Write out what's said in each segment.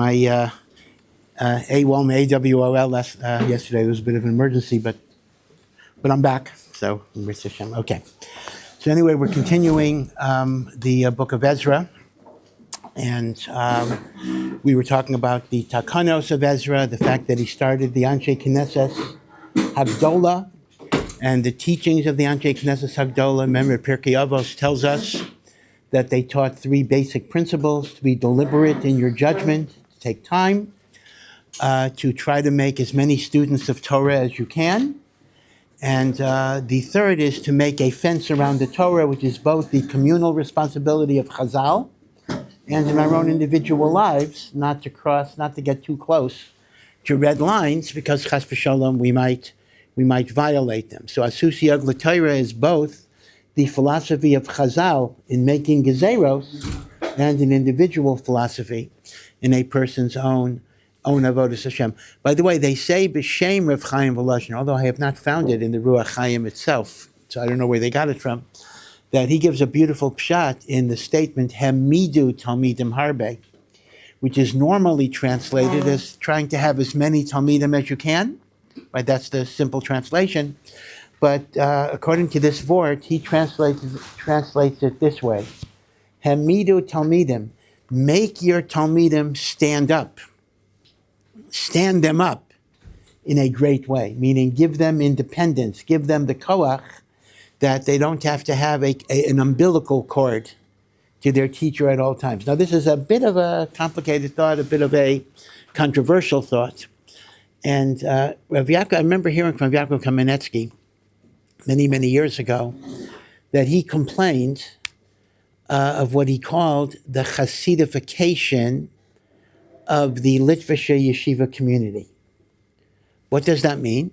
my AWOL yesterday. There was a bit of an emergency, but I'm back. So, okay. So anyway, we're continuing the book of Ezra, and we were talking about the takanos of Ezra, the fact that he started the Anshe Knesset Hagdola, and the teachings of the Anshe Knesset Hagdola. Remember, Pirkei Avos tells us that they taught three basic principles: to be deliberate in your judgment, to take time, to try to make as many students of Torah as you can. And the third is to make a fence around the Torah, which is both the communal responsibility of Chazal and in our own individual lives, not to get too close to red lines, because Chas v'Shalom we might violate them. So Asusi Yag L'Torah is both the philosophy of Chazal in making gezeros and an individual philosophy in a person's own avodas Hashem. By the way, they say b'shem Rav Chaim Volozhiner, although I have not found it in the Ruach Chaim itself, so I don't know where they got it from, that he gives a beautiful pshat in the statement Hemidu Talmidim Harbe, which is normally translated as trying to have as many Talmidim as you can. Right, that's the simple translation. But according to this vort, he translates it this way: Hemidu Talmidim, make your Talmidim stand up. Stand them up in a great way, meaning give them independence, give them the koach that they don't have to have an umbilical cord to their teacher at all times. Now, this is a bit of a complicated thought, a bit of a controversial thought. And Rav Yaakov, I remember hearing from Yaakov Kamenetsky many, many years ago that he complained of what he called the Hasidification of the Litvische Yeshiva community. What does that mean?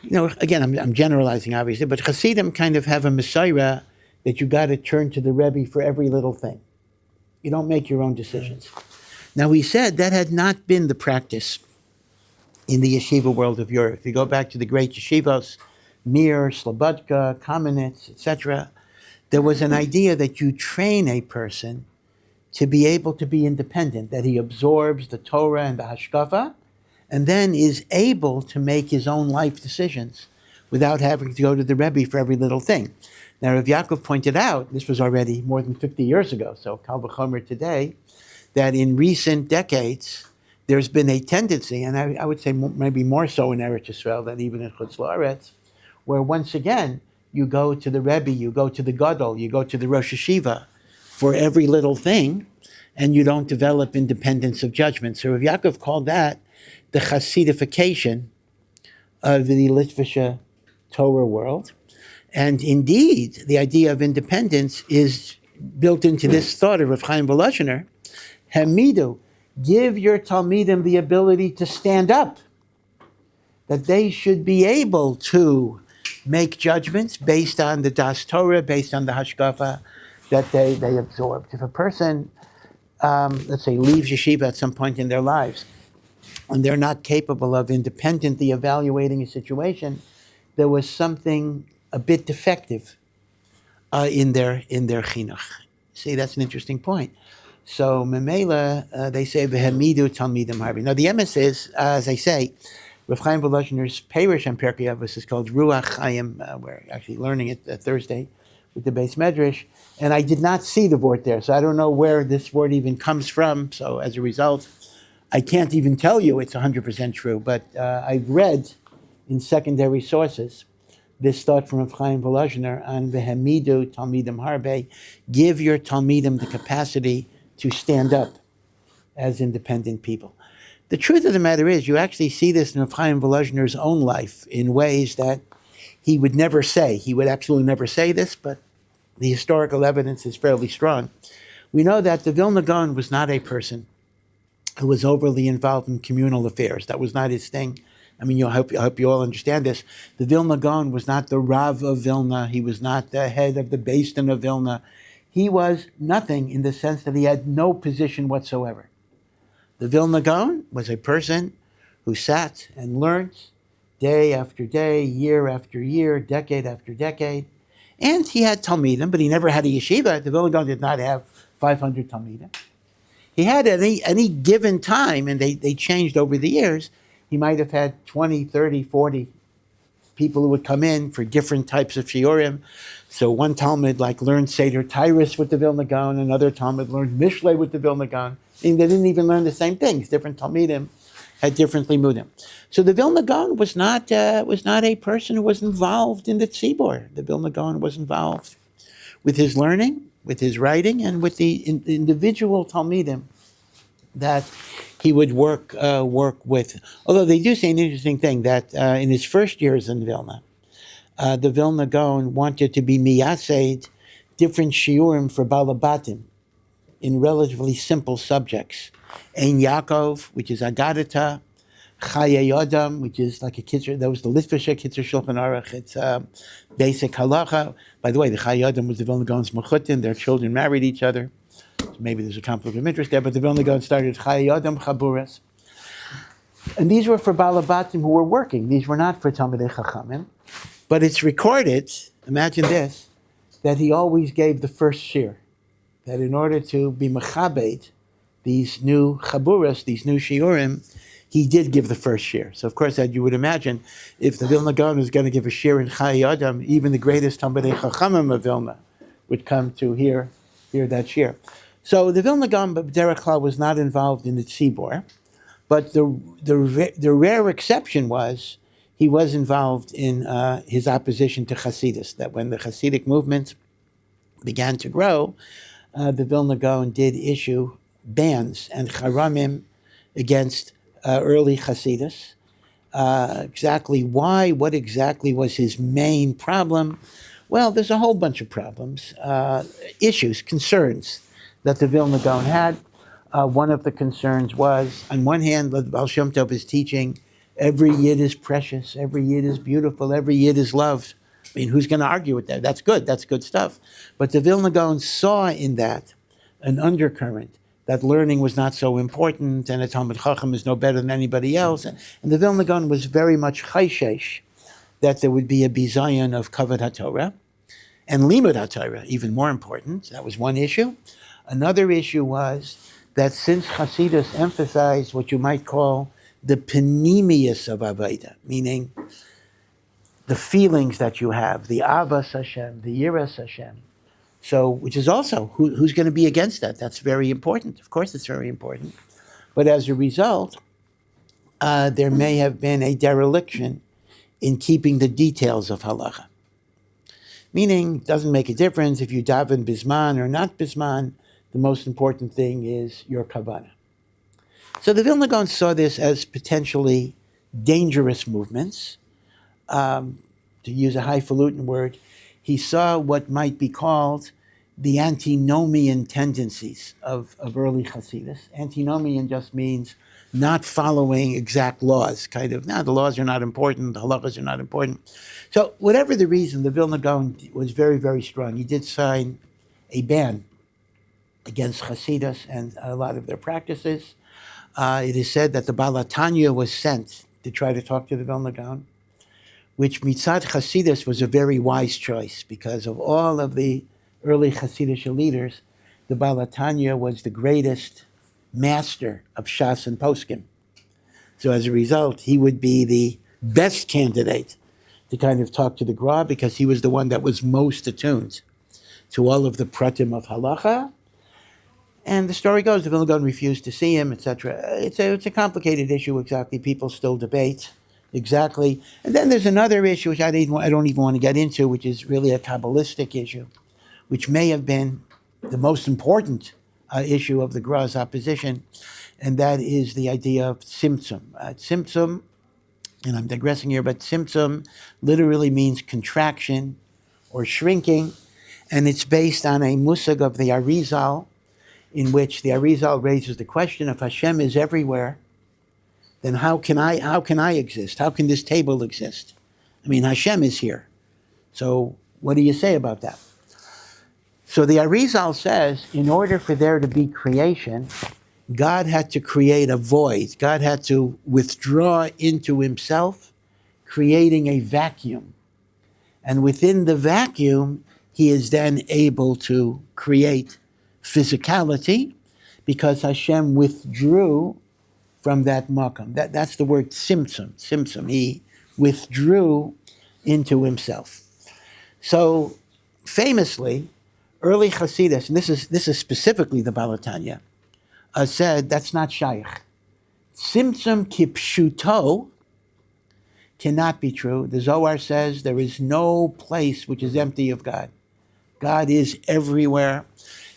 You know, again, I'm generalizing, obviously, but Hasidim kind of have a Messiah that you got to turn to the Rebbe for every little thing. You don't make your own decisions. Now, he said that had not been the practice in the yeshiva world of Europe. If you go back to the great yeshivos, Mir, Slobodka, Kamenetz, etc., there was an idea that you train a person to be able to be independent, that he absorbs the Torah and the Hashkafa, and then is able to make his own life decisions without having to go to the Rebbe for every little thing. Now, Rav Yaakov pointed out, this was already more than 50 years ago, so Kal v'chomer today, that in recent decades, there's been a tendency, and I would say maybe more so in Eretz Yisrael than even in Chutz La'aretz, where once again, you go to the Rebbe, you go to the Gadol, you go to the Rosh Yeshiva for every little thing, and you don't develop independence of judgment. So Rav Yaakov called that the Hasidification of the Litvische Torah world. And indeed, the idea of independence is built into this thought of Rav Chaim Volozhiner. Hemidu, give your Talmidim the ability to stand up, that they should be able to make judgments based on the Das Torah, based on the Hashkafa that they absorbed. If a person, let's say, leaves yeshiva at some point in their lives, and they're not capable of independently evaluating a situation, there was something a bit defective in their chinuch. See, that's an interesting point. So, Memela, they say, V'hemidu Talmidim Harbi. Now, the emes is, as I say, Rav Chaim Volozhiner's Perush on Pirkei Avos is called Ruach Chaim. We're actually learning it Thursday with the Beis Medrash. And I did not see the word there, so I don't know where this word even comes from. So, as a result, I can't even tell you it's 100% true. But I've read in secondary sources this thought from Rav Chaim Volozhiner on V'hemidu Talmidim Harbe. Give your Talmidim the capacity to stand up as independent people. The truth of the matter is, you actually see this in Rav Chaim Volozhiner's own life in ways that he would never say. He would absolutely never say this, but the historical evidence is fairly strong. We know that the Vilna Gaon was not a person who was overly involved in communal affairs. That was not his thing. I mean, I hope you all understand this. The Vilna Gaon was not the Rav of Vilna. He was not the head of the Beis Din of Vilna. He was nothing in the sense that he had no position whatsoever. The Vilna Gaon was a person who sat and learned day after day, year after year, decade after decade. And he had Talmidim, but he never had a yeshiva. The Vilna Gaon did not have 500 Talmidim. He had at any given time, and they changed over the years, he might have had 20, 30, 40 people who would come in for different types of shiurim. So one Talmud learned Seder Tyrus with the Vilna Gaon, another Talmud learned Mishlei with the Vilna Gaon. And they didn't even learn the same things. Different Talmidim had different limudim. So the Vilna Gaon was not a person who was involved in the tzibor. The Vilna Gaon was involved with his learning, with his writing, and with the individual Talmidim that he would work with. Although they do say an interesting thing, that in his first years in Vilna, the Vilna Gaon wanted to be miyased different shiurim for balabatim in relatively simple subjects. Ein Yaakov, which is Agadata, Chaye Yodam, which is like a kitzur, that was the Litvisha kitzur Shulchan Aruch. It's basic halacha. By the way, the Chaye Yodam was the Vilna Gaon's mechutin. Their children married each other. So maybe there's a conflict of interest there, but the Vilna Gaon started Chaye Yodam Chaburas. And these were for balabatim who were working. These were not for Talmidei Chachamim. But it's recorded, imagine this, that he always gave the first shir. That in order to be mechabed these new chaburas, these new shiurim, he did give the first shir. So of course, as you would imagine, if the Vilna Gaon was going to give a shir in Chaye Adam, even the greatest Talmidei Chachamim of Vilna would come to hear that shir. So the Vilna Gaon, b'derech klal, was not involved in the tzibor, but the rare exception was he was involved in his opposition to Hasidus. That when the Hasidic movement began to grow, the Vilna Gaon did issue bans and charamim against early Hasidus. Exactly why? What exactly was his main problem? Well, there's a whole bunch of problems, issues, concerns that the Vilna Gaon had. One of the concerns was, on one hand, the Baal Shem Tov is teaching every yid is precious, every yid is beautiful, every yid is loved. I mean, who's going to argue with that? That's good stuff. But the Vilna Gaon saw in that an undercurrent, that learning was not so important, and a Talmid Chacham is no better than anybody else. And the Vilna Gaon was very much chayshesh that there would be a bizayon of kavod HaTorah, and limud HaTorah, even more important. That was one issue. Another issue was that since Hasidus emphasized what you might call the penimius of Avodah, meaning the feelings that you have, the Avas Hashem, the Yiras Hashem. So, which is also, who's going to be against that? That's very important. Of course it's very important. But as a result, there may have been a dereliction in keeping the details of halacha. Meaning, it doesn't make a difference if you daven bisman or not bisman. The most important thing is your kavanah. So the Vilna Gaon saw this as potentially dangerous movements. To use a highfalutin word, he saw what might be called the antinomian tendencies of early Hasidus. Antinomian just means not following exact laws, the laws are not important, the halachas are not important. So whatever the reason, the Vilna Gaon was very, very strong. He did sign a ban against Hasidus and a lot of their practices. It is said that the Baal HaTanya was sent to try to talk to the Vilna Gaon, which mitzad Hasidus was a very wise choice, because of all of the early Hasidic leaders, the Baal HaTanya was the greatest master of Shas and Poskim. So as a result, he would be the best candidate to kind of talk to the Gra, because he was the one that was most attuned to all of the pratim of halacha. And the story goes, the Vilna Gaon refused to see him, etc. It's a complicated issue, exactly. People still debate exactly. And then there's another issue, which I don't even want to get into, which is really a Kabbalistic issue, which may have been the most important issue of the Gra's opposition, and that is the idea of tzimtzum. Tzimtzum, and I'm digressing here, but tzimtzum literally means contraction or shrinking, and it's based on a musag of the Arizal, in which the Arizal raises the question, if Hashem is everywhere, then how can I exist? How can this table exist? I mean, Hashem is here. So what do you say about that? So the Arizal says, in order for there to be creation, God had to create a void. God had to withdraw into himself, creating a vacuum. And within the vacuum, he is then able to create physicality, because Hashem withdrew from that makam. That's the word simsum. He withdrew into himself. So famously, early Hasidus, and this is specifically the Balatanya, said that's not shaykh. Simsum kipshuto cannot be true. The Zohar says there is no place which is empty of God. God is everywhere.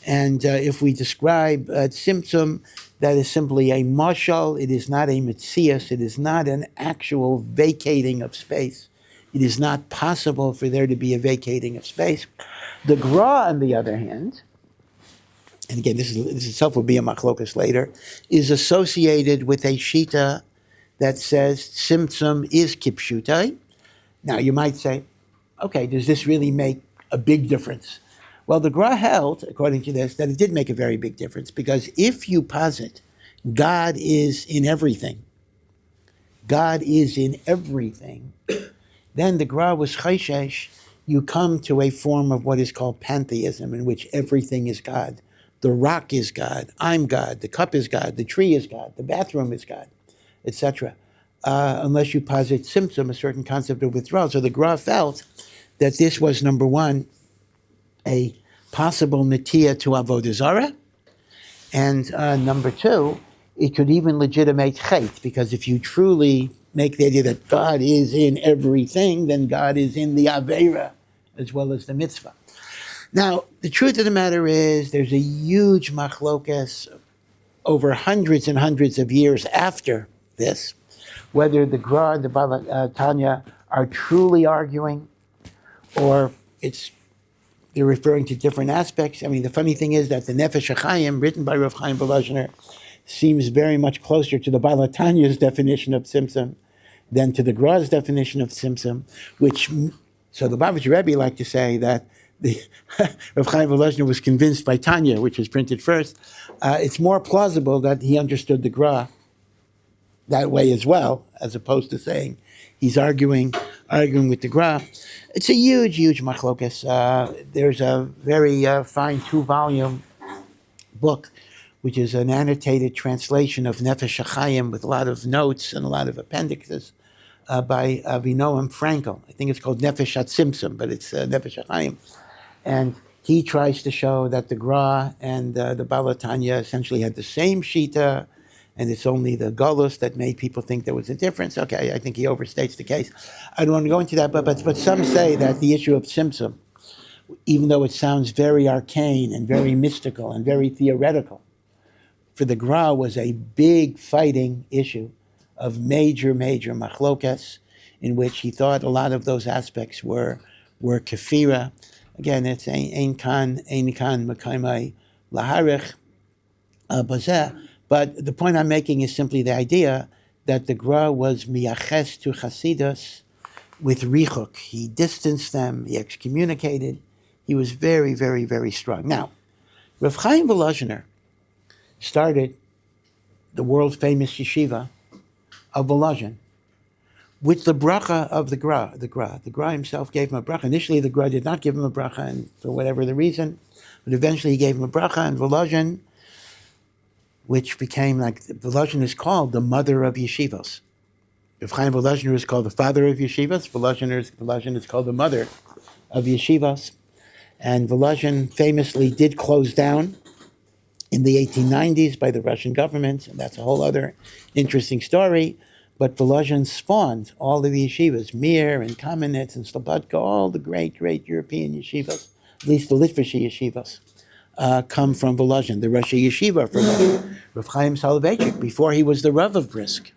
And if we describe Simsum, that is simply a mashal. It is not a mitzias. It is not an actual vacating of space. It is not possible for there to be a vacating of space. The Gra, on the other hand, and again, this itself will be a machlokas later, is associated with a shita that says Simsum is kipshutai. Now, you might say, okay, does this really make a big difference? Well, the Gra held, according to this, that it did make a very big difference, because if you posit God is in everything, then the Gra was chayshesh, you come to a form of what is called pantheism, in which everything is God. The rock is God, I'm God, the cup is God, the tree is God, the bathroom is God, etc. Unless you posit Simsum, a certain concept of withdrawal. So the Gra felt that this was, number one, a possible netiya to avodah zarah, and number two, it could even legitimate chait, because if you truly make the idea that God is in everything, then God is in the aveira as well as the mitzvah. Now, the truth of the matter is there's a huge machlokas over hundreds and hundreds of years after this, whether the Gra and the Balatanya are truly arguing, or they're referring to different aspects. I mean, the funny thing is that the Nefesh HaChaim, written by Rav Chaim Volozhiner, seems very much closer to the Balatanya's definition of Simsum than to the Gra's definition of Simsum, so the Bavitcher Rebbe liked to say that Rav Chaim Volozhiner was convinced by Tanya, which was printed first. It's more plausible that he understood the Gra that way as well, as opposed to saying he's arguing with the Gra. It's a huge machlokas. There's a very fine 2-volume book, which is an annotated translation of Nefesh HaChaim with a lot of notes and a lot of appendixes by Avinoam Frankel. I think it's called Nefesh HaTzimtzum, but it's Nefesh HaChaim. And he tries to show that the Gra and the Balatanya essentially had the same shita, and it's only the Golus that made people think there was a difference. Okay, I think he overstates the case. I don't want to go into that, but some say that the issue of Simsum, even though it sounds very arcane and very mystical and very theoretical, for the Gra was a big fighting issue of major machlokas, in which he thought a lot of those aspects were kefira. Again, it's ein kan mekaimai laharich bazeh. But the point I'm making is simply the idea that the Gra was miyaches to Chasidus with richuk. He distanced them, he excommunicated. He was very, very, very strong. Now, Rav Chaim Volozhiner started the world-famous yeshiva of Volozhin with the bracha of the Gra. The Gra himself gave him a bracha. Initially, the Gra did not give him a bracha, and for whatever the reason, but eventually he gave him a bracha, and Volozhin, which became like, Volozhin is called the mother of yeshivos. Rav Chaim Volozhiner is called the father of yeshivos. Volozhin is called the mother of yeshivos. And Volozhin famously did close down in the 1890s by the Russian government, and that's a whole other interesting story. But Volozhin spawned all of the yeshivas, Mir and Kamenetz and Slobodka, all the great European yeshivas, at least the Litvish yeshivas. Come from Volozhin, the Rosh Yeshiva from Rav Chaim Soloveitchik, before he was the Rav of Brisk,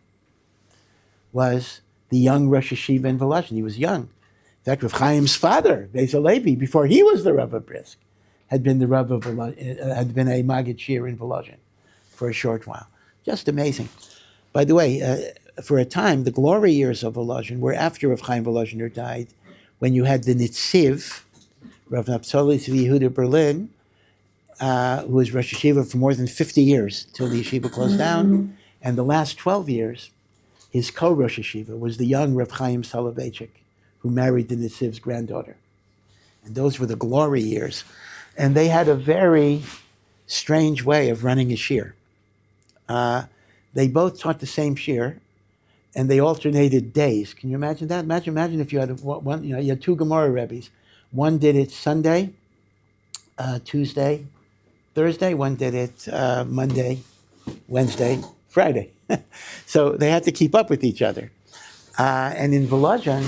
was the young Rosh Yeshiva in Volozhin. He was young. In fact, Rav Chaim's father, Beis Halevi, before he was the Rav of Brisk, had been the Rav of had been a Maggid Shiur in Volozhin for a short while. Just amazing. By the way, for a time, the glory years of Volozhin were after Rav Chaim Volozhiner died, when you had the Nitziv, Rav Naphtali Tzvi Yehuda Berlin, who was Rosh Yeshiva for more than 50 years till the yeshiva closed down. And the last 12 years, his co-Rosh Yeshiva was the young Rav Chaim Soloveitchik, who married the Nitziv's granddaughter. And those were the glory years. And they had a very strange way of running a shiur. They both taught the same shiur, and they alternated days. Can you imagine that? Imagine if you had one. You had two Gemara Rebbes. One did it Sunday, Tuesday, Thursday. One did it Monday, Wednesday, Friday. So they had to keep up with each other. And in Volozhin,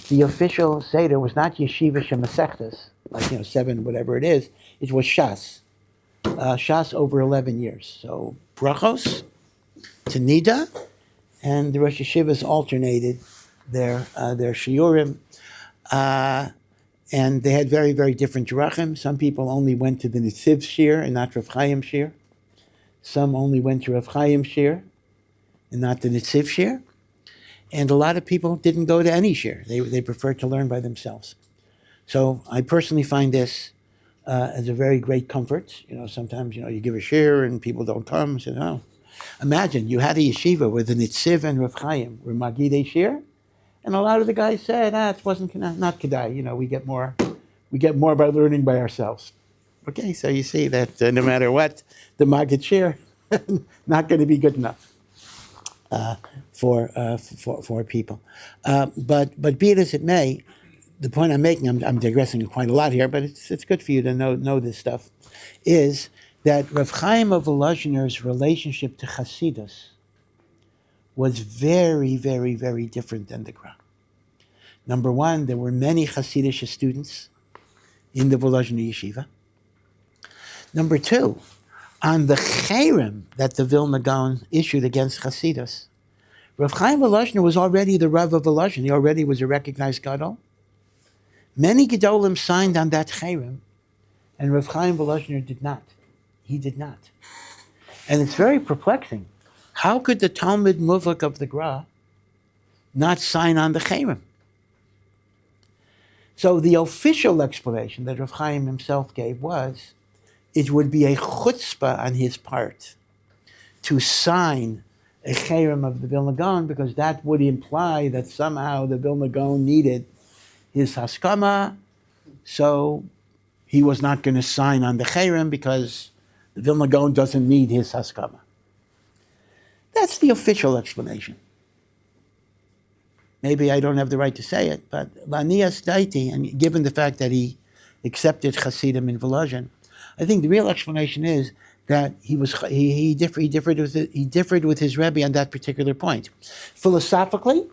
the official Seder was not Yeshiva Shemasechtas, like 7, whatever it is. It was Shas. Shas over 11 years. So Brachos, Tanida, and the Rosh Yeshivas alternated their Shiurim. And they had very, very different Drachim. Some people only went to the Nitziv Shiur and not Rav Chaim Shiur. Some only went to Rav Chaim Shiur and not the Nitziv Shiur. And a lot of people didn't go to any shiur. They preferred to learn by themselves. So I personally find this as a very great comfort. Sometimes, you give a shiur and people don't come. So, no. Imagine you had a yeshiva where the Nitziv and Rav Chaim were Magidei shiur, and a lot of the guys said, it wasn't not kedai. We get more by learning by ourselves. Okay, so you see that no matter what, the Magid shiur not going to be good enough. For people, but be it as it may, the point I'm making, I'm digressing quite a lot here, but it's good for you to know this stuff, is that Rav Chaim of Volozhiner's relationship to Chasidus was very, very, very different than the Gra. Number one, there were many Hasidic students in the Volozhiner yeshiva. Number two, on the cherem that the Vilna Gaon issued against Chasidus, Rav Chaim Volozhiner was already the Rav of Volozhin. He already was a recognized Gadol. Many Gedolim signed on that cherem, and Rav Chaim Volozhiner did not. He did not. And it's very perplexing. How could the Talmud Muvak of the Gra not sign on the cherem? So the official explanation that Rav Chaim himself gave was, it would be a chutzpah on his part to sign a cherem of the Vilna Gaon, because that would imply that somehow the Vilna Gaon needed his haskama, so he was not going to sign on the cherem because the Vilna Gaon doesn't need his haskama. That's the official explanation. Maybe I don't have the right to say it, but Lanias Daiti, and given the fact that he accepted Hasidim in Volozhin, I think the real explanation is that he differed with his Rebbe on that particular point. Philosophically,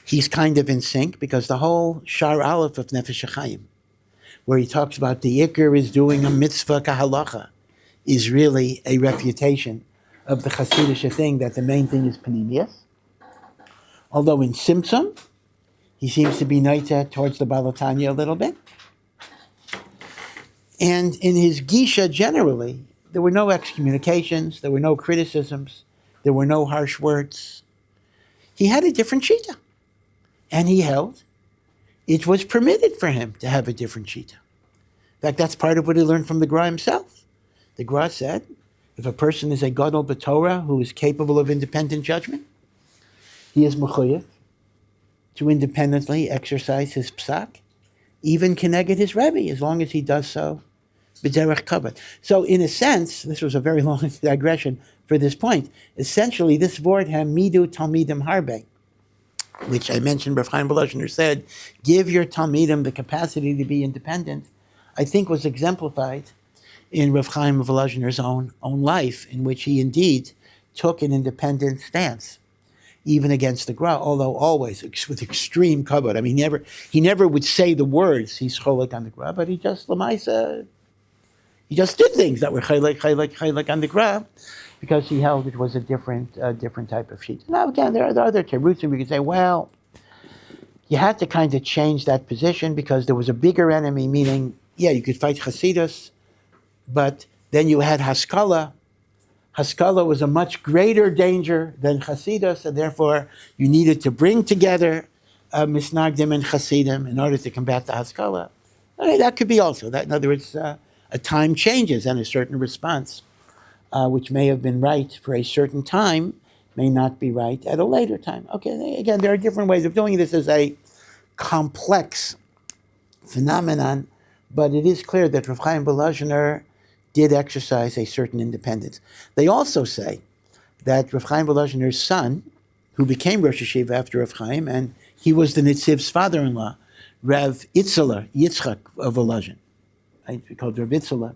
he's kind of in sync, because the whole Shar Aleph of Nefesh HaChaim, where he talks about the Iker is doing a mitzvah kahalacha, is really a refutation of the Hasidic thing that the main thing is Panemius. Although in Simtzum, he seems to be noita towards the Balatanya a little bit. And in his Gisha generally, there were no excommunications, there were no criticisms, there were no harsh words. He had a different shita. And he held it was permitted for him to have a different shita. In fact, that's part of what he learned from the Gra himself. The Gra said, if a person is a Gadol B'Torah who is capable of independent judgment, he is mechuyev to independently exercise his psak, even keneged his Rebbe, as long as he does so b'derech kavod. So in a sense, this was a very long digression for this point. Essentially, this word hamidu talmidim harbe, which I mentioned, Rav Chaim Volozhiner said, give your talmidim the capacity to be independent, I think was exemplified in Rav Chaim Volozhiner's own life, in which he indeed took an independent stance, even against the Gra, although always with extreme kavod. I mean, he never would say the words he's cholek on the Gra, but he just lemaisa, he just did things that were cholek on the Gra, because he held it was a different type of sheet. Now again, there are other terutzim. We could say, well, you had to kind of change that position because there was a bigger enemy. Meaning, yeah, you could fight Chasidus, but then you had Haskalah. Haskalah was a much greater danger than Chasidus, and therefore you needed to bring together Misnagdim and Chasidim in order to combat the Haskalah. Okay, that could be also. That, in other words, a time changes and a certain response, which may have been right for a certain time, may not be right at a later time. Okay, again, there are different ways of doing this as a complex phenomenon, but it is clear that Rav Chaim Volozhiner did exercise a certain independence. They also say that Rav Chaim Volozhiner's son, who became Rosh Yeshiva after Rav Chaim, and he was the Nitziv's father-in-law, Rav Yitzchak of Volozhin, right, called Rav Yitzchak,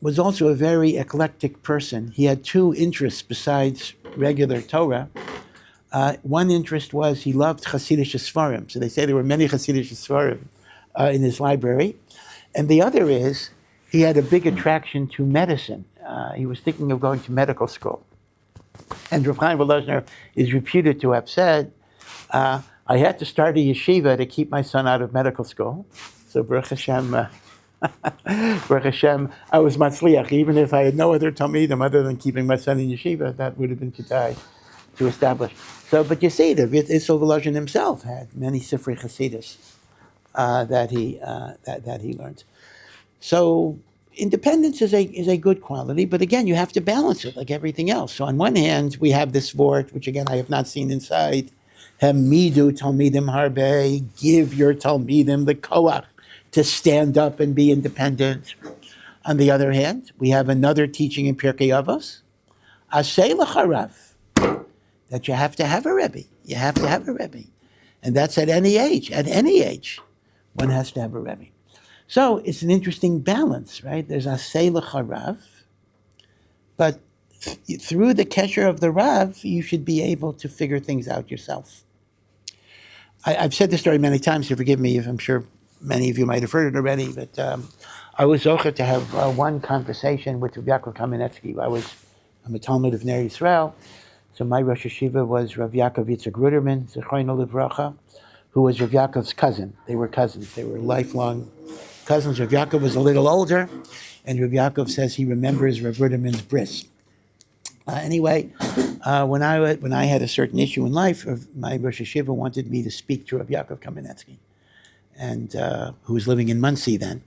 was also a very eclectic person. He had two interests besides regular Torah. One interest was he loved Hasidic Sfarim. So they say there were many Hasidic Sfarim in his library. And the other is he had a big attraction to medicine. He was thinking of going to medical school. And Rav Chaim Volozhiner is reputed to have said, I had to start a yeshiva to keep my son out of medical school. So Baruch Hashem, Baruch Hashem, I was matzliach. Even if I had no other talmidim other than keeping my son in yeshiva, that would have been kedai to establish. So, but you see, the Yitzchak Volozhin himself had many Sifrei Chasidus that he learned. So independence is a good quality, but again, you have to balance it like everything else. So on one hand, we have this word, which again I have not seen inside, Hamidu Talmidim Harbe, give your Talmidim the koach to stand up and be independent. On the other hand, we have another teaching in Pirkei Avos, Aseh HaRav, that you have to have a Rebbe. You have to have a Rebbe. And that's at any age. At any age, one has to have a Rebbe. So it's an interesting balance, right? There's Aseh HaRav, but through the kesher of the Rav, you should be able to figure things out yourself. I've said this story many times, so forgive me if I'm sure many of you might have heard it already, but I was zocher to have one conversation with Rav Yaakov Kamenetsky. I'm a Talmud of Ner Yisrael, so my Rosh Yeshiva was Rav Yaakov Yitzchak Ruderman, Zechrono Livracha, who was Rav Yaakov's cousin. They were cousins. They were lifelong cousins. Rav Yaakov was a little older, and Rav Yaakov says he remembers Rav Ruderman's bris. Anyway, when I had a certain issue in life, my Rosh Yeshiva wanted me to speak to Rav Yaakov Kamenetsky, and who was living in Monsey then.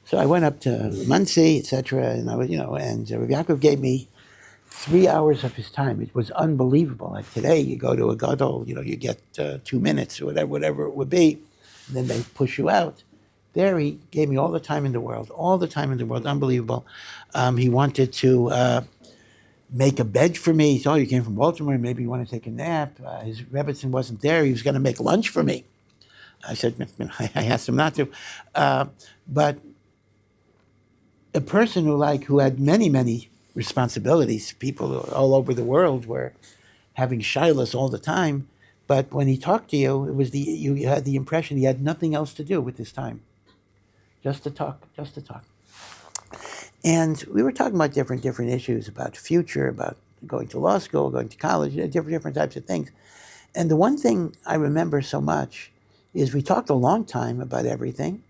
So I went up to Monsey, etc., and and Rav Yaakov gave me 3 hours of his time. It was unbelievable. Like today, you go to a gadol, you get 2 minutes or whatever it would be, and then they push you out. There, he gave me all the time in the world, unbelievable. He wanted to make a bed for me. He said, you came from Baltimore, maybe you want to take a nap. His Rebbitzin wasn't there. He was going to make lunch for me. I said, I asked him not to. But a person who had many, many responsibilities, people all over the world were having shilas all the time, but when he talked to you, you had the impression he had nothing else to do with his time. Just to talk. And we were talking about different issues, about future, about going to law school, going to college, different types of things. And the one thing I remember so much is we talked a long time about everything,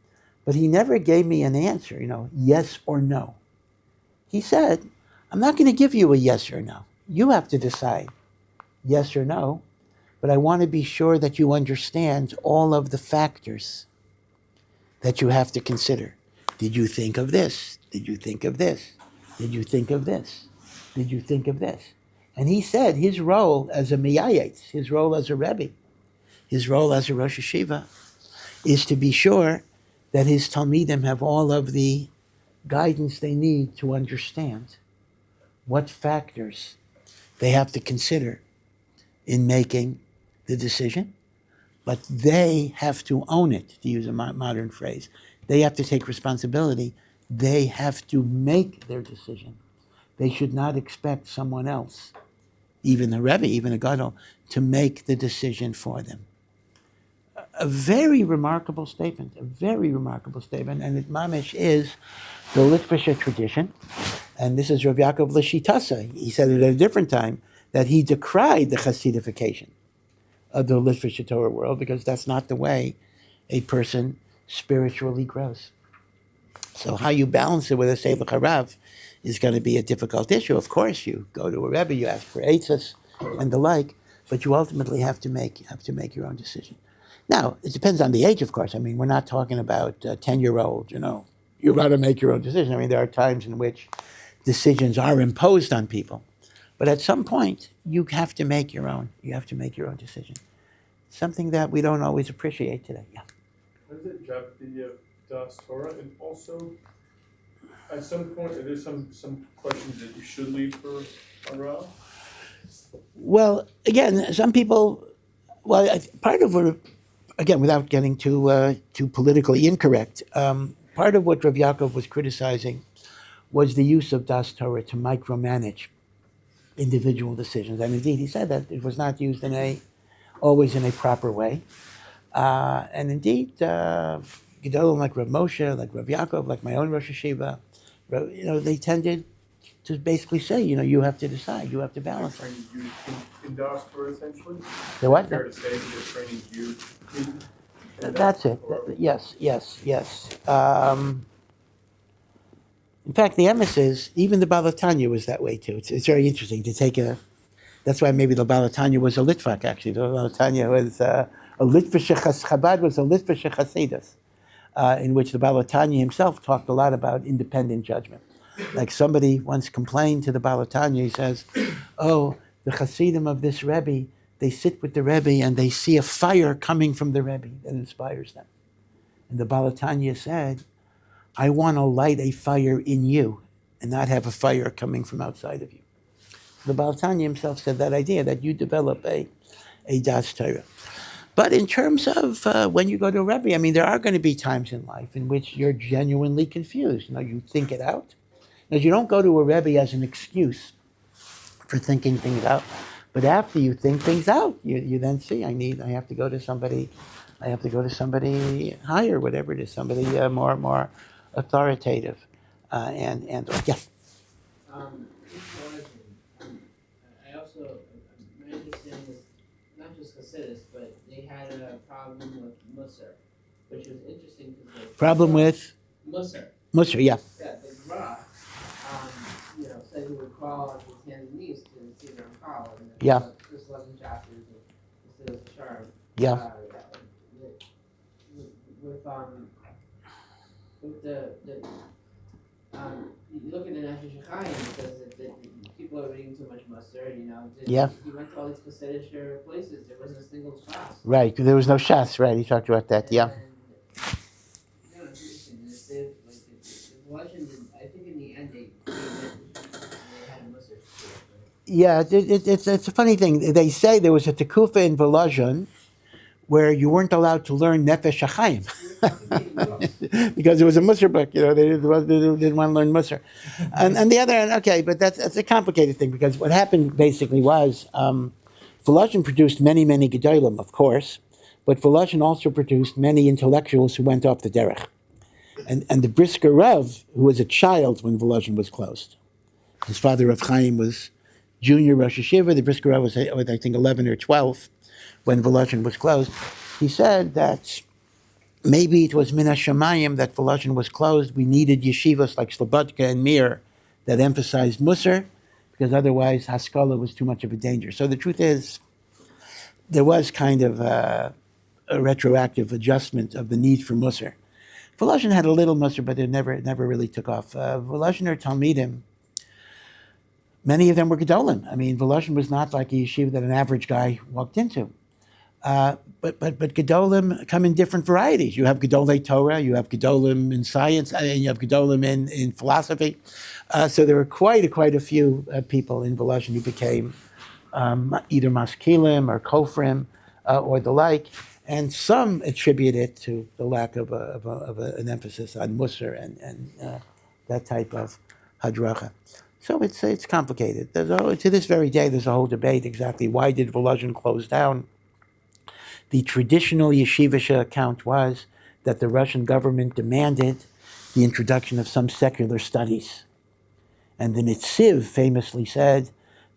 but he never gave me an answer, yes or no. He said, I'm not going to give you a yes or no. You have to decide yes or no, but I want to be sure that you understand all of the factors that you have to consider. Did you think of this? Did you think of this? Did you think of this? Did you think of this? And he said his role as a miyayetz, his role as a rebbe, his role as a Rosh Yeshiva, is to be sure that his talmidim have all of the guidance they need to understand what factors they have to consider in making the decision, but they have to own it, to use a modern phrase. They have to take responsibility. They have to make their decision. They should not expect someone else, even a Rebbe, even a Gadol, to make the decision for them. A very remarkable statement, and it mamish is the Litvische tradition, and this is Rav Yaakov Lashitasa. He said it at a different time, that he decried the Hasidification of the Litvische Torah world, because that's not the way a person spiritually grows. So how you balance it with a Sefer HaRav is going to be a difficult issue. Of course, you go to a Rebbe, you ask for eitzos and the like, but you ultimately have to make your own decision. Now, it depends on the age, of course. I mean, we're not talking about a 10-year-old, you've got to make your own decision. I mean, there are times in which decisions are imposed on people. But at some point, you have to make your own decision. Something that we don't always appreciate today. Yeah. How does it drop the Das Torah, and also At some point, are there some questions that you should leave for HaRav? Well, again, some people. Well, part of what, again, without getting too politically incorrect, part of what Rav Yaakov was criticizing was the use of Das Torah to micromanage individual decisions, and indeed he said that it was not used always in a proper way. And indeed, Gedolim like Rav Moshe, like Rav Yaakov, like my own Rosh Yeshiva, they tended to basically say, you have to decide, you have to balance it. Training you in Das Torah, essentially? The what? Fair to say that they're training you in That's it. Yes. In fact, the emes is, even the Balatanya was that way too. It's very interesting to take that's why maybe the Balatanya was a Litvak, actually. The Balatanya was a Litvish Chabad was a Litvish Chasidus, in which the Balatanya himself talked a lot about independent judgment. Like somebody once complained to the Balatanya, he says, oh, the Hasidim of this Rebbe, they sit with the Rebbe and they see a fire coming from the Rebbe that inspires them. And the Balatanya said, I want to light a fire in you and not have a fire coming from outside of you. The Balatanya himself said that idea, that you develop a Das Torah. But in terms of when you go to a Rebbe, there are going to be times in life in which you're genuinely confused. You think it out. Now, you don't go to a Rebbe as an excuse for thinking things out. But after you think things out, you then see, I have to go to somebody higher, whatever it is, somebody more authoritative. Yeah. I also, my understanding was not just Hasidus, but they had a problem with Musar, which was interesting because Problem with Musar. Musar, yeah. Yeah, the Gemara, said he would crawl on his hands and knees to see them call. And Yeah. This 11 chapters of Hasidus Charm. Yeah. With the you look at the Nefesh HaChaim because people are reading too much mustard, Yeah. He went to all these Hasidic places. There wasn't a single shas. Right, there was no shas, right, he talked about that, yeah. It's interesting. The legend, I think in the end they had a mustard. Yeah, it's a funny thing. They say there was a tekufa in Volozhin where you weren't allowed to learn Nefesh HaChaim because it was a Musar book. They didn't want to learn Musar. And the other end, okay, but that's a complicated thing because what happened basically was Volozhin produced many Gedolim, of course, but Volozhin also produced many intellectuals who went off the derech. And the Brisker Rav, who was a child when Volozhin was closed, his father Rav Chaim was junior Rosh Yeshiva, the Brisker Rav was I think 11 or 12 when Volozhin was closed. He said that maybe it was Min HaShamayim that Volozhin was closed. We needed yeshivas like Slobodka and Mir that emphasized Musar, because otherwise Haskalah was too much of a danger. So the truth is, there was kind of a retroactive adjustment of the need for Musar. Volozhin had a little Musar, but it never really took off. Volozhin or Talmidim, many of them were Gedolim. Volozhin was not like a yeshiva that an average guy walked into. But Gedolim come in different varieties. You have Gedolei Torah, you have Gedolim in science, and you have Gedolim in philosophy. So there were quite a few people in Volozhin who became either Maskilim or Kofrim or the like. And some attribute it to the lack of an emphasis on Musar and that type of hadracha. So it's complicated. To this very day, there's a whole debate exactly why did Volozhin close down. The traditional yeshivish account was that the Russian government demanded the introduction of some secular studies. And the Nitziv famously said,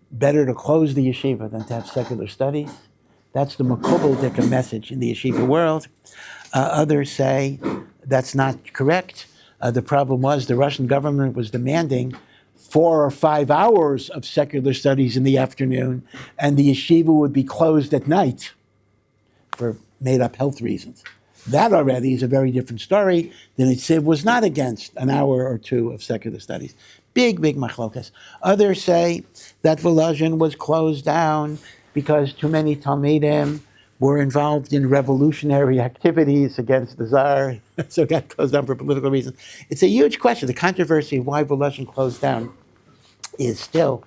better to close the yeshiva than to have secular studies. That's the Makubal Dika message in the yeshiva world. Others say that's not correct. The problem was the Russian government was demanding 4 or 5 hours of secular studies in the afternoon, and the yeshiva would be closed at night for made-up health reasons. That already is a very different story. The Nitziv was not against an hour or two of secular studies. Big machlokas. Others say that Volozhin was closed down because too many Talmidim were involved in revolutionary activities against the Tsar, so it got closed down for political reasons. It's a huge question. The controversy of why Volozhin closed down is still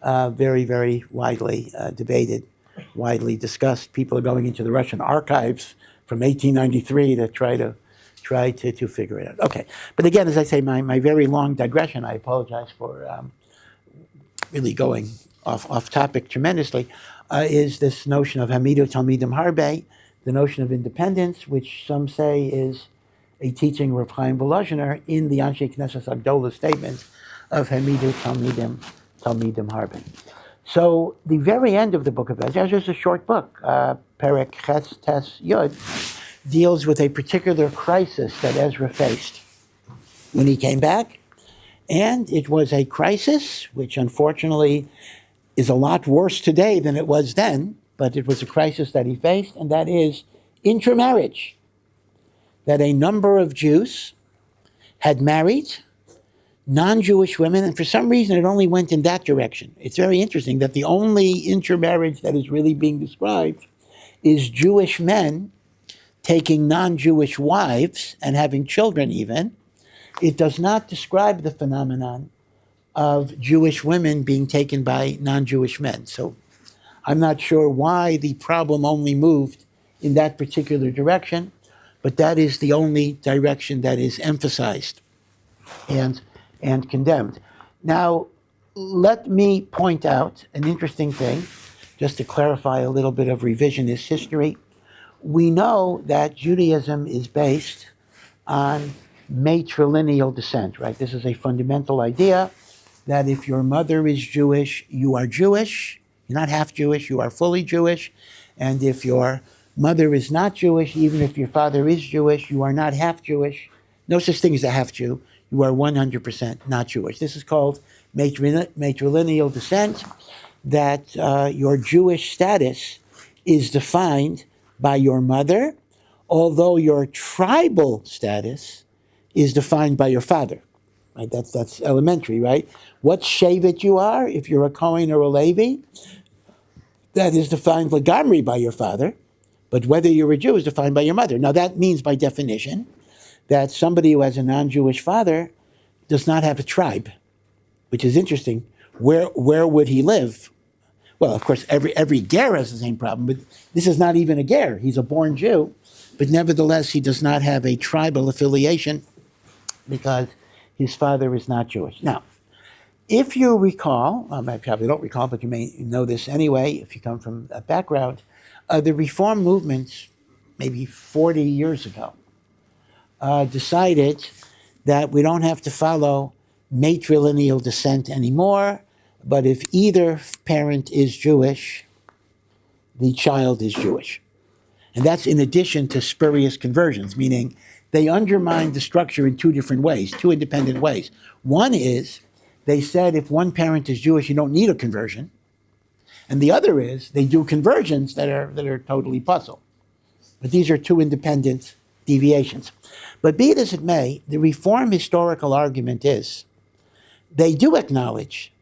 very, very widely debated, widely discussed. People are going into the Russian archives from 1893 to try to figure it out. Okay, but again, as I say, my very long digression, I apologize for really going off topic tremendously, is this notion of Hamidu Talmidim Harbe, the notion of independence, which some say is a teaching of Rav Chaim Volozhiner in the Anshe Knesset Agdola statement of Hamidu Talmidim Harbe. So the very end of the book of Ezra is a short book, Perek Ches Tes Yud, deals with a particular crisis that Ezra faced when he came back. And it was a crisis which unfortunately is a lot worse today than it was then, but it was a crisis that he faced, and that is intermarriage. That a number of Jews had married non-Jewish women, and for some reason it only went in that direction. It's very interesting that the only intermarriage that is really being described is Jewish men taking non-Jewish wives and having children even. It does not describe the phenomenon of Jewish women being taken by non-Jewish men. So I'm not sure why the problem only moved in that particular direction, but that is the only direction that is emphasized and condemned. Now, let me point out an interesting thing, just to clarify a little bit of revisionist history. We know that Judaism is based on matrilineal descent, right? This is a fundamental idea that if your mother is Jewish, you are Jewish. You're not half Jewish, you are fully Jewish. And if your mother is not Jewish, even if your father is Jewish, you are not half Jewish. No such thing as a half Jew. You are 100% not Jewish. This is called matrilineal descent, that your Jewish status is defined by your mother, although your tribal status is defined by your father. Right? That's elementary, right? What shevet you are, if you're a Kohen or a Levi, that is defined legamri by your father, but whether you're a Jew is defined by your mother. Now that means by definition that somebody who has a non-Jewish father does not have a tribe, which is interesting. Where would he live? Well, of course, every ger has the same problem, but this is not even a ger. He's a born Jew, but nevertheless, he does not have a tribal affiliation because his father is not Jewish. Now, if you recall, I probably don't recall, but you may know this anyway, if you come from a background, the Reform movement, maybe 40 years ago, decided that we don't have to follow matrilineal descent anymore, but if either parent is Jewish, the child is Jewish. And that's in addition to spurious conversions, meaning they undermined the structure in two different ways, two independent ways. One is, they said if one parent is Jewish, you don't need a conversion. And the other is, they do conversions that are totally puzzle. But these are two independent deviations. But be it as it may, the Reform historical argument is, they do acknowledge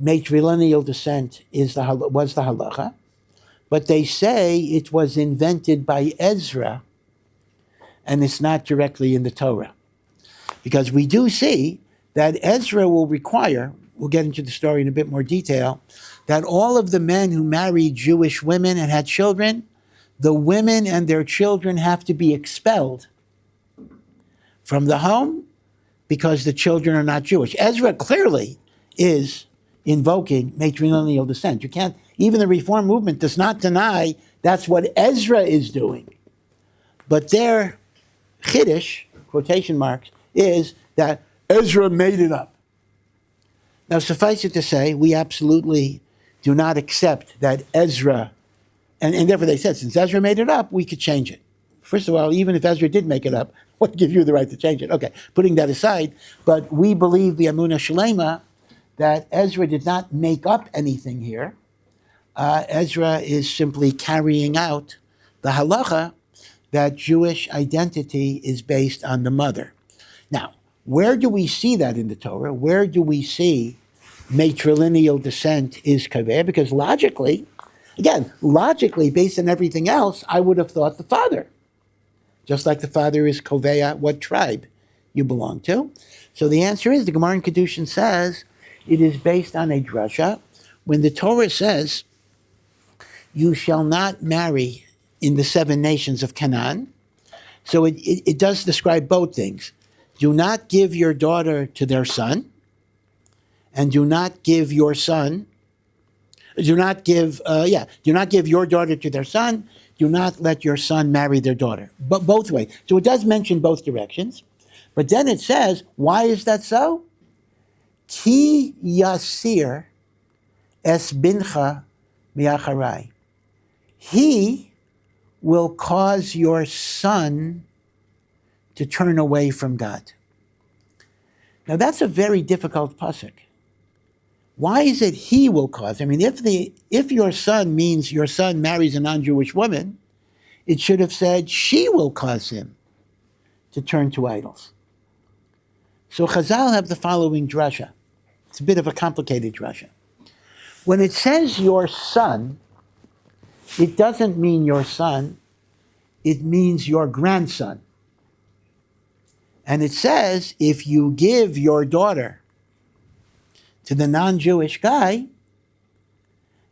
matrilineal descent was the halacha, but they say it was invented by Ezra, and it's not directly in the Torah. Because we do see that Ezra will require, we'll get into the story in a bit more detail, that all of the men who married Jewish women and had children, the women and their children have to be expelled from the home because the children are not Jewish. Ezra clearly is invoking matrilineal descent. You can't, even the Reform movement does not deny that's what Ezra is doing. But their chiddush, quotation marks, is that Ezra made it up. Now, suffice it to say, we absolutely do not accept that Ezra, and therefore they said, since Ezra made it up, we could change it. First of all, even if Ezra did make it up, what gives you the right to change it? Okay, putting that aside, but we believe the Amunah Shalema that Ezra did not make up anything here. Ezra is simply carrying out the halacha that Jewish identity is based on the mother. Now, where do we see that in the Torah? Where do we see matrilineal descent is kaveh? Because logically, Again, logically, based on everything else, I would have thought the father. Just like the father is Koveya, what tribe you belong to. So the answer is, the Gemara in Kedushin says, it is based on a drasha. When the Torah says, you shall not marry in the 7 nations of Canaan, so it does describe both things. Do not give your daughter to their son, and do not give your son, do not give your daughter to their son, do not let your son marry their daughter. But both ways. So it does mention both directions. But then it says, why is that so? Ki yasir es bincha miacharai. He will cause your son to turn away from God. Now that's a very difficult pasuk. Why is it he will cause? I mean, if your son means your son marries a non-Jewish woman, it should have said she will cause him to turn to idols. So Chazal have the following drasha. It's a bit of a complicated drasha. When it says your son, it doesn't mean your son, it means your grandson. And it says, if you give your daughter to the non-Jewish guy,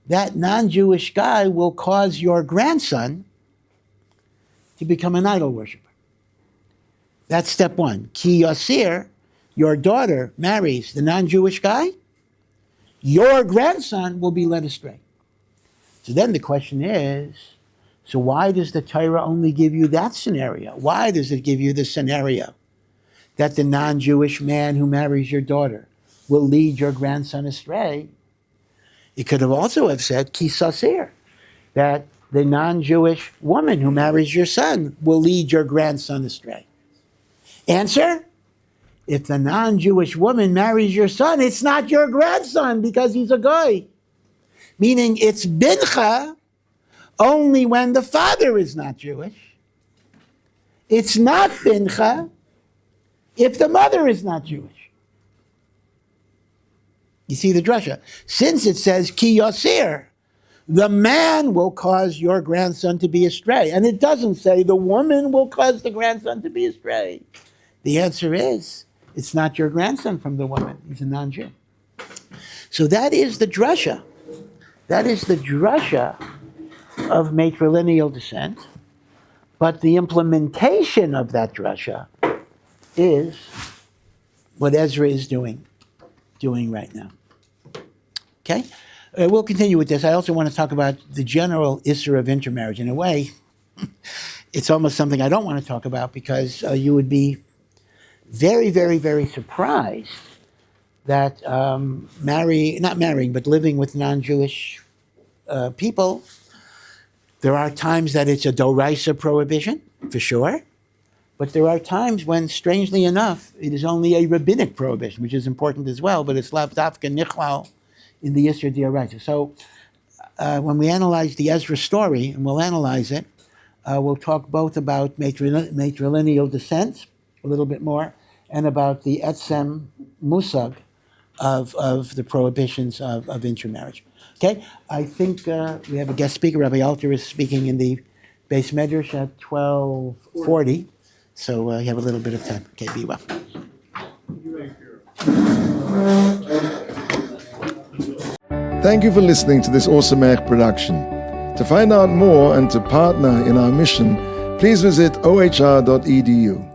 that non-Jewish guy will cause your grandson to become an idol worshiper. That's step one. Ki yasir, your daughter marries the non-Jewish guy, your grandson will be led astray. So then the question is, so why does the Torah only give you that scenario? Why does it give you the scenario that the non-Jewish man who marries your daughter will lead your grandson astray? It could have also have said, ki sasir, that the non-Jewish woman who marries your son will lead your grandson astray. Answer, if the non-Jewish woman marries your son, it's not your grandson because he's a goy. Meaning it's bincha only when the father is not Jewish. It's not bincha if the mother is not Jewish. You see the drasha. Since it says ki yasir, the man will cause your grandson to be astray. And it doesn't say the woman will cause the grandson to be astray. The answer is, it's not your grandson from the woman. He's a non-Jew. So that is the drasha. That is the drasha of matrilineal descent. But the implementation of that drasha is what Ezra is doing right now. Okay? We'll continue with this. I also want to talk about the general issue of intermarriage. In a way, it's almost something I don't want to talk about because you would be very, very, very surprised that living with non-Jewish people, there are times that it's a doraisa prohibition, for sure. But there are times when, strangely enough, it is only a rabbinic prohibition, which is important as well, but it's lav dafka nichlal in the Yisr D'Oraisa. So when we analyze the Ezra story, and we'll analyze it, we'll talk both about matrilineal descent, a little bit more, and about the etzem musag of the prohibitions of intermarriage. Okay, I think we have a guest speaker. Rabbi Alter is speaking in the Beis Medrash at 12:40. So you have a little bit of time. Okay, be well. Thank you for listening to this Ohr Somayach production. To find out more and to partner in our mission, please visit ohr.edu.